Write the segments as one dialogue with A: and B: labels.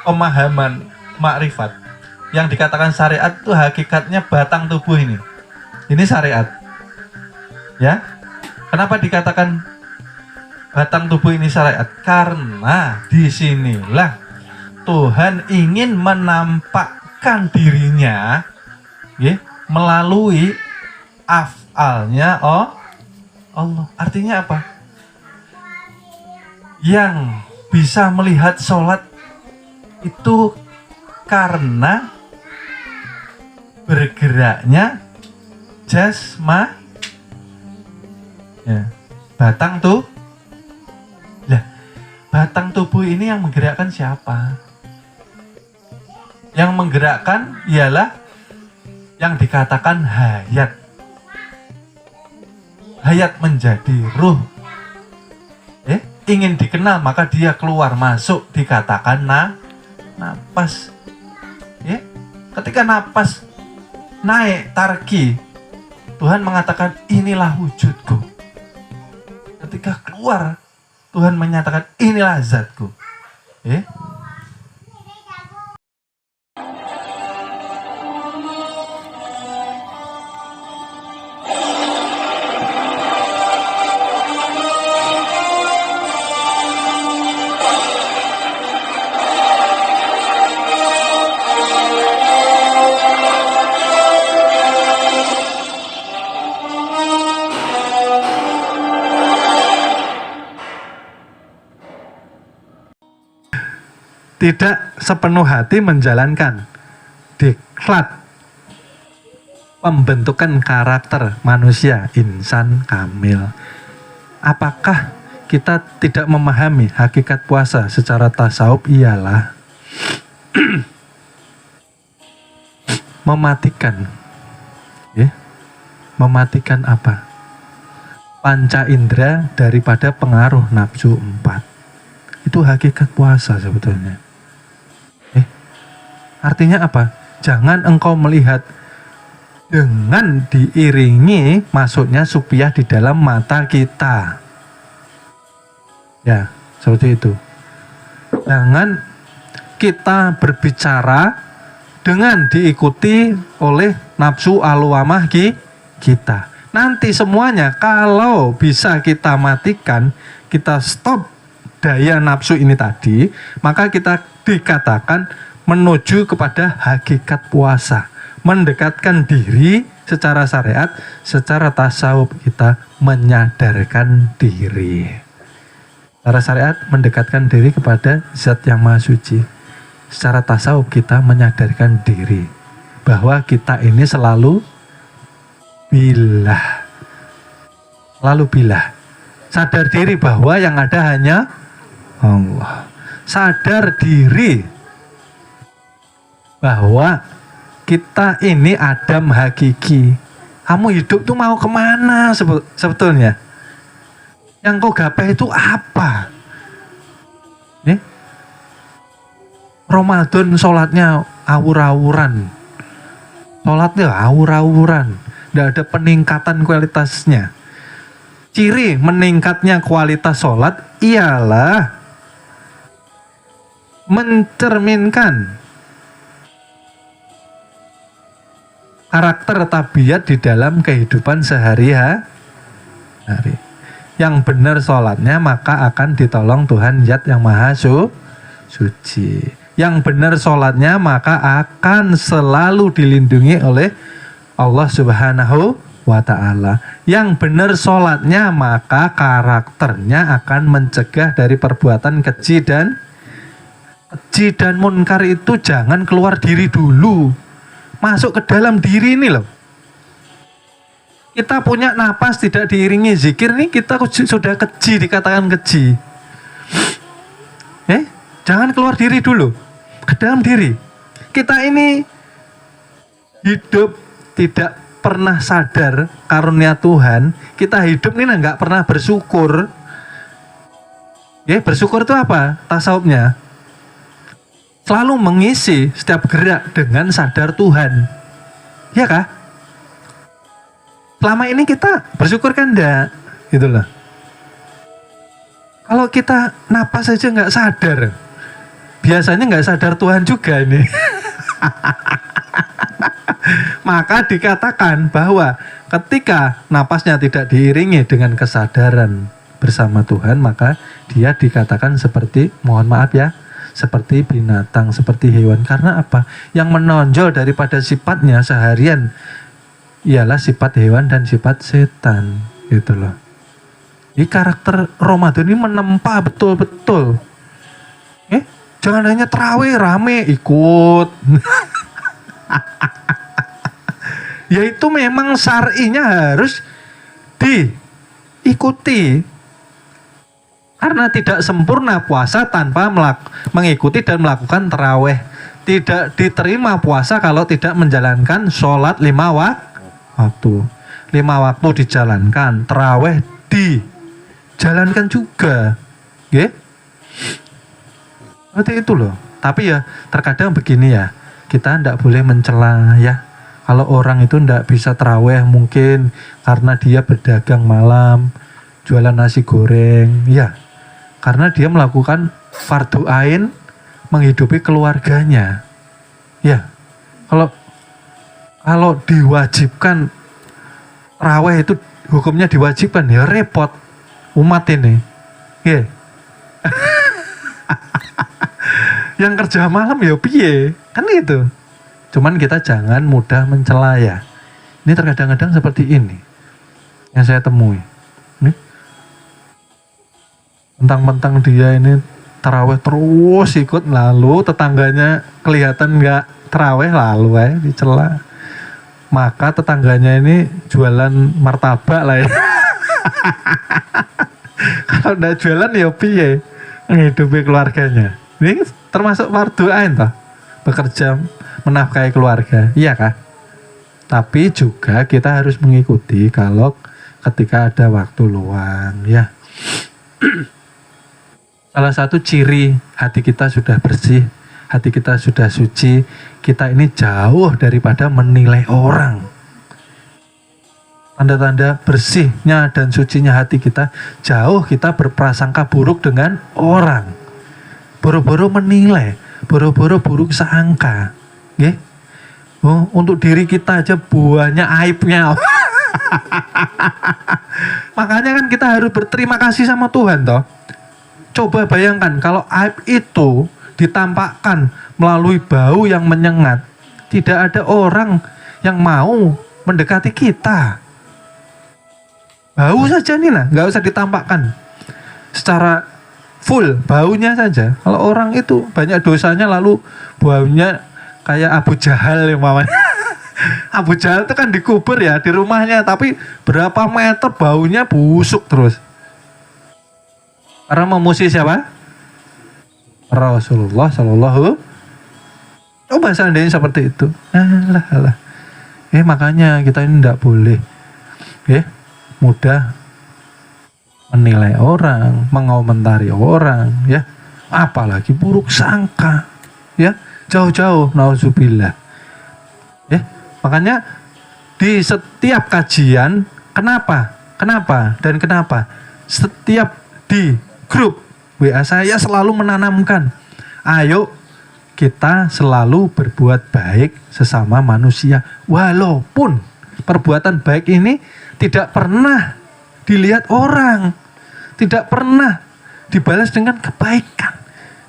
A: pemahaman makrifat. Yang dikatakan syariat itu hakikatnya batang tubuh ini. Ini syariat. Ya. Kenapa dikatakan batang tubuh ini syariat? Karena disinilah Tuhan ingin menampakkan dirinya ya, melalui af'alnya Allah. Artinya apa? Yang bisa melihat sholat itu karena bergeraknya jasma ya, batang tuh. Lah, batang tubuh ini yang menggerakkan siapa? Yang menggerakkan ialah yang dikatakan hayat. Hayat menjadi ruh. Ingin dikenal maka dia keluar masuk dikatakan napas. Ketika napas naik tarki, Tuhan mengatakan inilah wujudku. Ketika keluar, Tuhan menyatakan inilah zatku. Tidak sepenuh hati menjalankan diklat pembentukan karakter manusia insan kamil. Apakah kita tidak memahami hakikat puasa secara tasawuf? Ialah mematikan mematikan apa? Panca indera daripada pengaruh nafsu 4. Itu hakikat puasa sebetulnya. Artinya apa? Jangan engkau melihat dengan diiringi masuknya supiah di dalam mata kita. Ya, seperti itu. Jangan kita berbicara dengan diikuti oleh nafsu alwamah kita. Nanti semuanya kalau bisa kita matikan, kita stop daya nafsu ini tadi, maka kita dikatakan menuju kepada hakikat puasa, mendekatkan diri secara syariat, secara tasawuf kita menyadarkan diri. Secara syariat mendekatkan diri kepada zat yang maha suci. Secara tasawuf kita menyadarkan diri bahwa kita ini selalu bilah. Lalu bilah. Sadar diri bahwa yang ada hanya Allah. Sadar diri bahwa kita ini Adam hakiki. Kamu hidup tuh mau kemana sebetulnya? Yang kau gapai itu apa? Ramadan sholatnya awur-awuran. Sholatnya awur-awuran. Tidak ada peningkatan kualitasnya. Ciri meningkatnya kualitas sholat ialah mencerminkan karakter tabiat di dalam kehidupan sehari-hari. Yang benar sholatnya maka akan ditolong Tuhan Zat yang Maha Suci. Yang benar sholatnya maka akan selalu dilindungi oleh Allah Subhanahu wa Ta'ala. Yang benar sholatnya maka karakternya akan mencegah dari perbuatan keji dan munkar. Itu jangan keluar diri dulu, masuk ke dalam diri ini loh. Kita punya napas tidak diiringi zikir nih, kita sudah keji, dikatakan keji. Jangan keluar diri dulu, ke dalam diri. Kita ini hidup tidak pernah sadar karunia Tuhan. Kita hidup ini nggak pernah bersyukur. Bersyukur itu apa? Tasawufnya selalu mengisi setiap gerak dengan sadar Tuhan. Ya kah? Selama ini kita bersyukur kan enggak? Gitu loh. Kalau kita napas saja nggak sadar, biasanya nggak sadar Tuhan juga ini. Maka dikatakan bahwa ketika napasnya tidak diiringi dengan kesadaran bersama Tuhan, maka dia dikatakan seperti, mohon maaf ya, seperti binatang, seperti hewan. Karena apa? Yang menonjol daripada sifatnya seharian ialah sifat hewan dan sifat setan, gitu loh. Jadi karakter Ramadan ini menempa betul-betul. Jangan hanya terawih rame ikut. Yaitu memang syar'inya harus diikuti. Karena tidak sempurna puasa tanpa mengikuti dan melakukan terawih. Tidak diterima puasa kalau tidak menjalankan sholat 5 waktu. 5 waktu dijalankan, terawih dijalankan juga. Oke? Seperti itu loh. Tapi ya terkadang begini ya, kita tidak boleh mencela ya. Kalau orang itu tidak bisa terawih mungkin karena dia berdagang malam, jualan nasi goreng, ya. Karena dia melakukan fardhu ain menghidupi keluarganya. Ya. Kalau diwajibkan terawih itu hukumnya diwajibkan, ya repot umat ini. Ya. Yang kerja malam ya piye? Kan itu. Cuman kita jangan mudah mencela ya. Ini terkadang-kadang seperti ini yang saya temui. Mentang-mentang dia ini terawih terus ikut, lalu tetangganya kelihatan nggak terawih lalu dicela. Maka tetangganya ini jualan martabak lah ya. Kalau nggak jualan ya piye menghidupi keluarganya. Ini termasuk fardhu ain toh, bekerja menafkahi keluarga, iya kah? Tapi juga kita harus mengikuti kalau ketika ada waktu luang, ya. Salah satu ciri hati kita sudah bersih, hati kita sudah suci, kita ini jauh daripada menilai orang. Tanda-tanda bersihnya dan sucinya hati kita, jauh kita berprasangka buruk dengan orang. Boro-boro menilai, boro-boro buruk sangka. Nggih. Oh, untuk diri kita aja buahnya aibnya. Makanya kan kita harus berterima kasih sama Tuhan toh. Coba bayangkan kalau aib itu ditampakkan melalui bau yang menyengat, tidak ada orang yang mau mendekati kita. Bau saja nih lah, nggak usah ditampakkan secara full, baunya saja. Kalau orang itu banyak dosanya lalu baunya kayak Abu Jahal ya mamanya. Abu Jahal itu kan dikubur ya di rumahnya, tapi berapa meter baunya busuk terus. Karena memuji siapa? Rasulullah Shallallahu. Coba seandainya seperti itu. Alah. Makanya kita ini tidak boleh mudah menilai orang, mengomentari orang, ya. Apalagi buruk sangka, ya. Jauh-jauh, nauzubillah. Ya, makanya di setiap kajian, kenapa? Setiap di grup WA saya selalu menanamkan, ayo kita selalu berbuat baik sesama manusia, walaupun perbuatan baik ini tidak pernah dilihat orang, tidak pernah dibalas dengan kebaikan.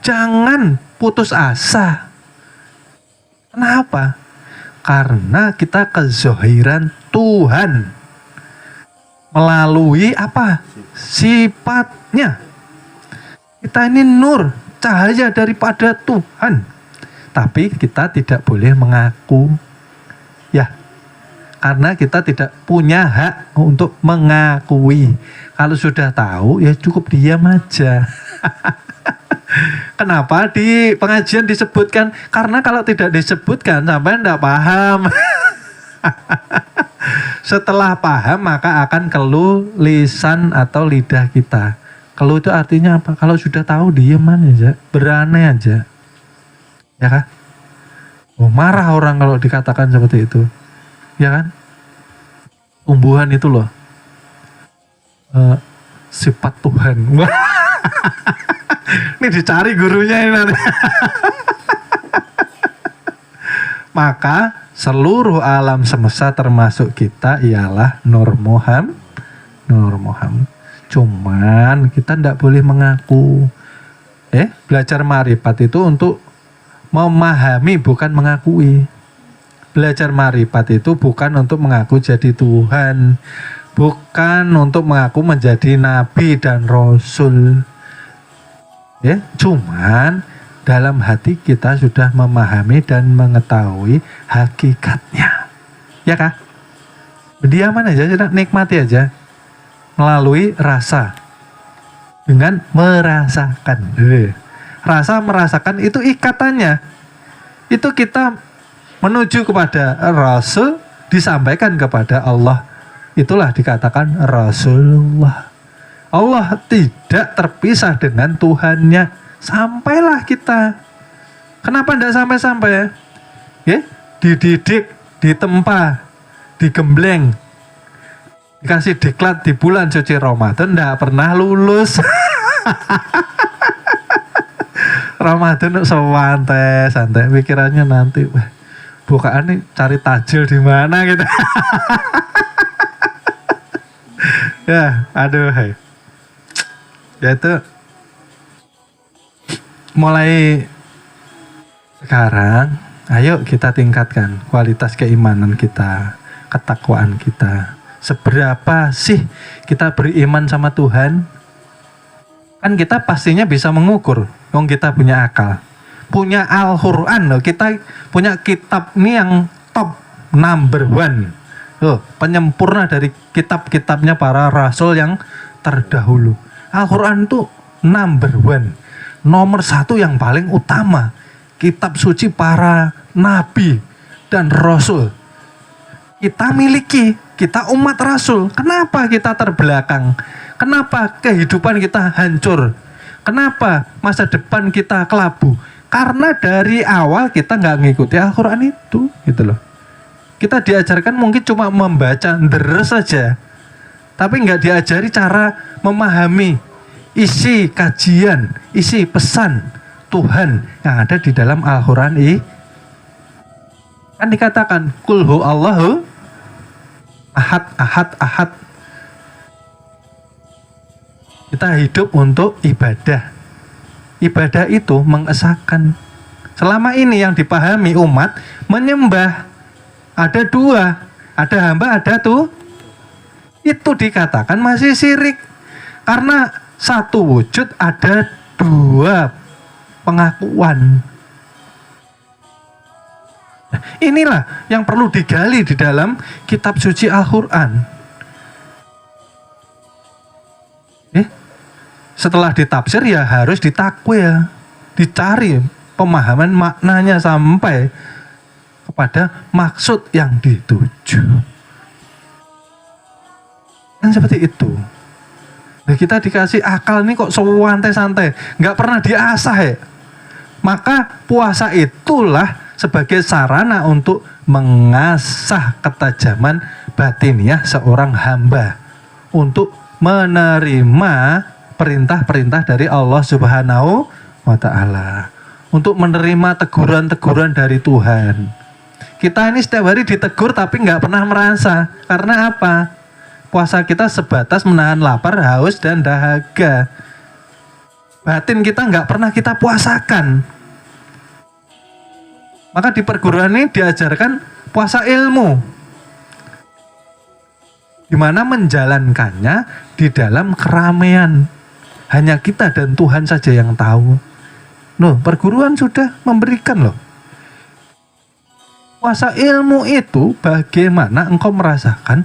A: Jangan putus asa. Kenapa? Karena kita kezohiran Tuhan melalui apa? Sifatnya. Kita ini nur, cahaya daripada Tuhan. Tapi kita tidak boleh mengaku. Ya, karena kita tidak punya hak untuk mengakui. Kalau sudah tahu, ya cukup diam aja. Kenapa di pengajian disebutkan? Karena kalau tidak disebutkan, sampai tidak paham. Setelah paham, maka akan keluh lisan atau lidah kita. Keluh itu artinya apa? Kalau sudah tahu, diam aja, berani aja. Ya kan? Oh, marah orang kalau dikatakan seperti itu. Ya kan? Tumbuhan itu loh. Sifat Tuhan. Ini dicari gurunya ini nanti. Maka seluruh alam semesta termasuk kita ialah Nur Muhammad. Nur Muhammad. Cuman kita tidak boleh mengaku. Belajar marifat itu untuk memahami, bukan mengakui. Belajar marifat itu bukan untuk mengaku jadi Tuhan, bukan untuk mengaku menjadi nabi dan rasul. Cuman dalam hati kita sudah memahami dan mengetahui hakikatnya. Ya kah? Berdiaman aja, nikmati aja melalui rasa dengan merasakan. Rasa merasakan itu ikatannya. Itu kita menuju kepada Rasul, disampaikan kepada Allah. Itulah dikatakan Rasulullah. Allah tidak terpisah dengan Tuhannya. Sampailah kita. Kenapa tidak sampai-sampai? Dididik, ditempa, digembleng, dikasih diklat di bulan suci Ramadan, tidak pernah lulus. Ramadan santai pikirannya nanti bukaan nih cari tajil di mana gitu. Ya, aduh. Ya itu mulai sekarang, ayo kita tingkatkan kualitas keimanan kita, ketakwaan kita. Seberapa sih kita beriman sama Tuhan? Kan kita pastinya bisa mengukur, wong kita punya akal, punya Al-Quran loh, kita punya kitab ini yang top number one, penyempurna dari kitab-kitabnya para rasul yang terdahulu. Al-Quran itu number one, nomor satu yang paling utama, kitab suci para nabi dan rasul. Kita miliki, kita umat rasul. Kenapa kita terbelakang? Kenapa kehidupan kita hancur? Kenapa masa depan kita kelabu? Karena dari awal kita nggak ngikuti Al-Quran itu, gitu loh. Kita diajarkan mungkin cuma membaca deres saja, tapi nggak diajari cara memahami isi kajian, isi pesan Tuhan yang ada di dalam Al-Quran ini. Kan dikatakan Qul hu Allahu ahad, ahad, ahad. Kita hidup untuk ibadah. Ibadah itu mengesahkan. Selama ini yang dipahami umat menyembah. Ada dua, ada hamba, ada tuh. Itu dikatakan masih syirik. Karena satu wujud ada dua pengakuan. Inilah yang perlu digali di dalam kitab suci Al-Quran. Setelah ditafsir ya harus ditakwil, dicari pemahaman maknanya sampai kepada maksud yang dituju. Kan seperti itu. Nah, kita dikasih akal ini kok santai-santai, nggak pernah diasah ya. Maka puasa itulah sebagai sarana untuk mengasah ketajaman batiniah seorang hamba untuk menerima perintah-perintah dari Allah Subhanahu wa Ta'ala, untuk menerima teguran-teguran dari Tuhan. Kita ini setiap hari ditegur tapi nggak pernah merasa. Karena apa? Puasa kita sebatas menahan lapar, haus, dan dahaga. Batin kita nggak pernah kita puasakan. Maka di perguruan ini diajarkan puasa ilmu, dimana menjalankannya di dalam keramaian. Hanya kita dan Tuhan saja yang tahu. Loh, perguruan sudah memberikan loh. Puasa ilmu itu bagaimana engkau merasakan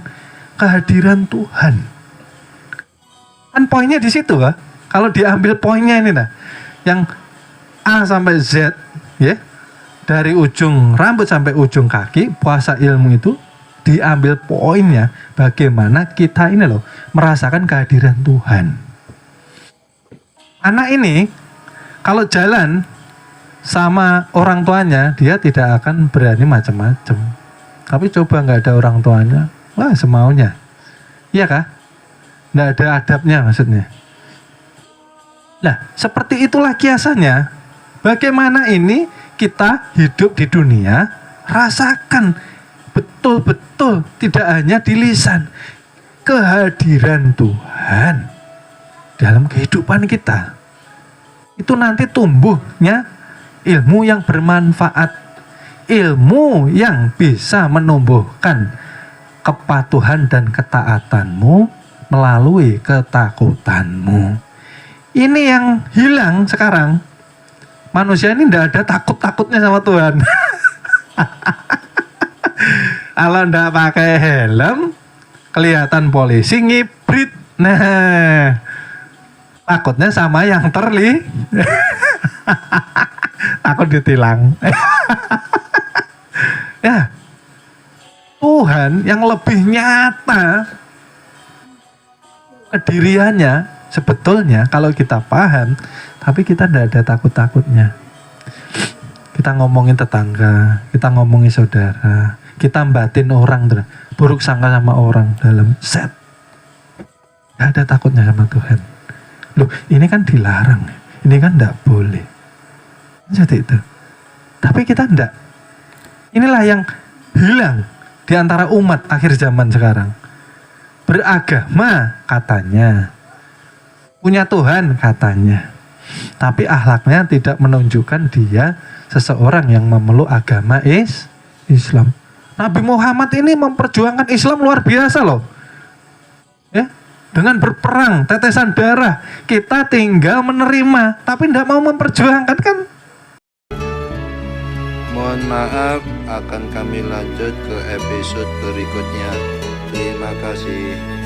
A: kehadiran Tuhan. Kan poinnya di situ lah. Kalau diambil poinnya ini nah, yang A sampai Z, ya, dari ujung rambut sampai ujung kaki, puasa ilmu itu diambil poinnya bagaimana kita ini loh merasakan kehadiran Tuhan. Anak ini kalau jalan sama orang tuanya dia tidak akan berani macam-macam. Tapi coba nggak ada orang tuanya, wah semaunya, iya kah? Nggak ada adabnya maksudnya. Nah, seperti itulah kiasannya. Bagaimana ini kita hidup di dunia, rasakan betul-betul, tidak hanya di lisan, kehadiran Tuhan dalam kehidupan kita. Itu nanti tumbuhnya ilmu yang bermanfaat, ilmu yang bisa menumbuhkan kepatuhan dan ketaatanmu melalui ketakutanmu. Ini yang hilang sekarang. Manusia ini tidak ada takut-takutnya sama Tuhan. Kalau tidak pakai helm, kelihatan polisi ngibrit. Nah, takutnya sama yang takut ditilang. Ya, Tuhan yang lebih nyata kediriannya sebetulnya kalau kita paham, tapi kita tidak ada takut-takutnya. Kita ngomongin tetangga, kita ngomongin saudara, kita batin orang, buruk sangka sama orang dalam set. Tidak ada takutnya sama Tuhan. Loh, ini kan dilarang, ini kan tidak boleh. Seperti itu. Tapi kita tidak. Inilah yang hilang di antara umat akhir zaman sekarang. Beragama katanya, punya Tuhan katanya, tapi akhlaknya tidak menunjukkan dia seseorang yang memeluk agama Islam. Nabi Muhammad ini memperjuangkan Islam luar biasa loh. Ya, dengan berperang, tetesan darah, kita tinggal menerima, tapi tidak mau memperjuangkan kan?
B: Mohon maaf, akan kami lanjut ke episode berikutnya. Terima kasih.